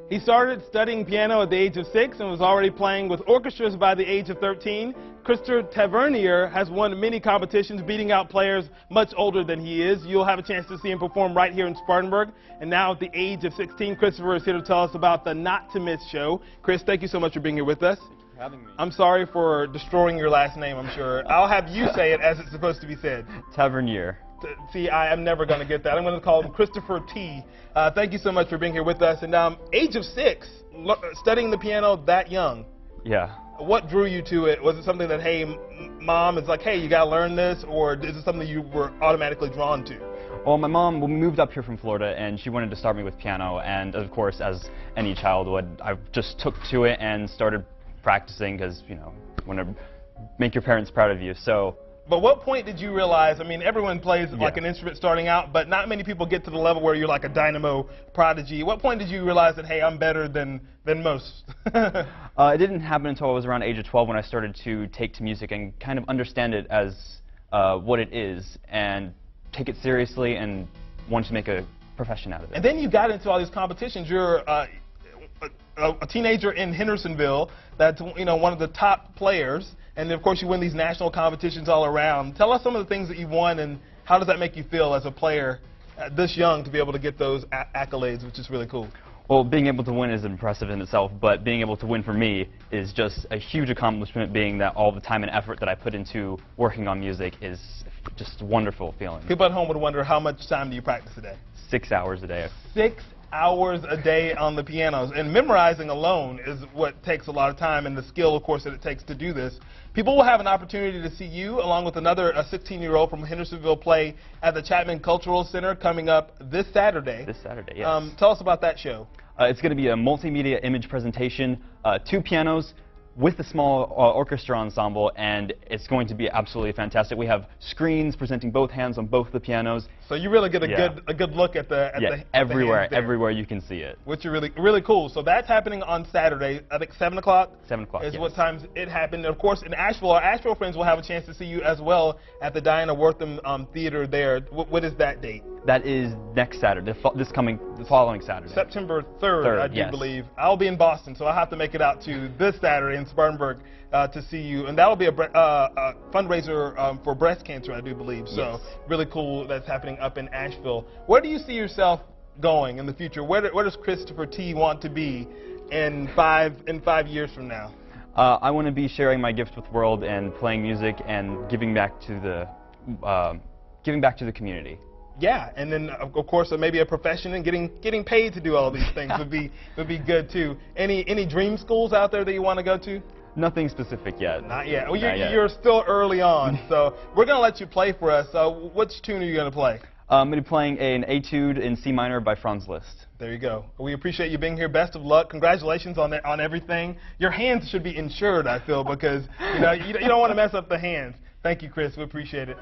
He started studying piano at the age of 6 and was already playing with orchestras by the age of 13. Christopher Tavernier has won many competitions, beating out players much older than he is. You'll have a chance to see him perform right here in Spartanburg. And now at the age of 16, Christopher is here to tell us about the Not to Miss show. Chris, thank you so much for being here with us. Thank you for having me. I'm sorry for destroying your last name, I'm sure. I'll have you say it as it's supposed to be said. Tavernier. See, I am never going to get that. I'm going to call him Christopher T. Thank you so much for being here with us. And age of 6, studying the piano that young. Yeah. What drew you to it? Was it something that, hey, mom is like, hey, you got to learn this? Or is it something you were automatically drawn to? Well, my mom, when we moved up here from Florida, and she wanted to start me with piano. And, of course, as any child would, I just took to it and started practicing because, you know, want to make your parents proud of you. So. But what point did you realize, I mean, everyone plays like an instrument starting out, but not many people get to the level where you're like a dynamo prodigy. What point did you realize that, hey, I'm better than most? It didn't happen until I was around the age of 12 when I started to take to music and kind of understand it as what it is and take it seriously and want to make a profession out of it. And then you got into all these competitions. You're a teenager in Hendersonville that's, you know, one of the top players. And of course, you win these national competitions all around. Tell us some of the things that you've won, and how does that make you feel as a player this young to be able to get those accolades, which is really cool? Well, being able to win is impressive in itself, but being able to win for me is just a huge accomplishment, being that all the time and effort that I put into working on music is just a wonderful feeling. People at home would wonder, how much time do you practice a day? 6 hours a day. 6 hours a day on the pianos, and memorizing alone is what takes a lot of time, and the skill, of course, that it takes to do this. People will have an opportunity to see you along with another 16-year-old from Hendersonville play at the Chapman Cultural Center coming up this Saturday. This Saturday, yes. Tell us about that show. It's going to be a multimedia image presentation, 2 pianos with a small orchestra ensemble, and it's going to be absolutely fantastic. We have screens presenting both hands on both the pianos. So you really get a good look at the everywhere you can see it. Which is really cool. So that's happening on Saturday. I think 7 o'clock. 7 o'clock. Is yes. what times it happened. And of course, in Asheville, our Asheville friends will have a chance to see you as well at the Diana Wortham Theater there. What is that date? That is next Saturday. The following Saturday. September 3rd, I do believe. I'll be in Boston, so I'll have to make it out to this Saturday in Spartanburg to see you. And that will be a fundraiser for breast cancer, I do believe. So really cool that's happening up in Asheville. Where do you see yourself going in the future? Where does Christopher T. want to be in 5 years from now? I want to be sharing my gift with the world and playing music and giving back to the community. Yeah, and then of course maybe a profession and getting paid to do all these things would be good too. Any dream schools out there that you want to go to? Nothing specific yet. Not yet. Well, you're still early on, so we're going to let you play for us. Which tune are you going to play? I'm going to be playing an etude in C minor by Franz Liszt. There you go. We appreciate you being here. Best of luck. Congratulations on everything. Your hands should be insured, I feel, because you don't want to mess up the hands. Thank you, Chris. We appreciate it.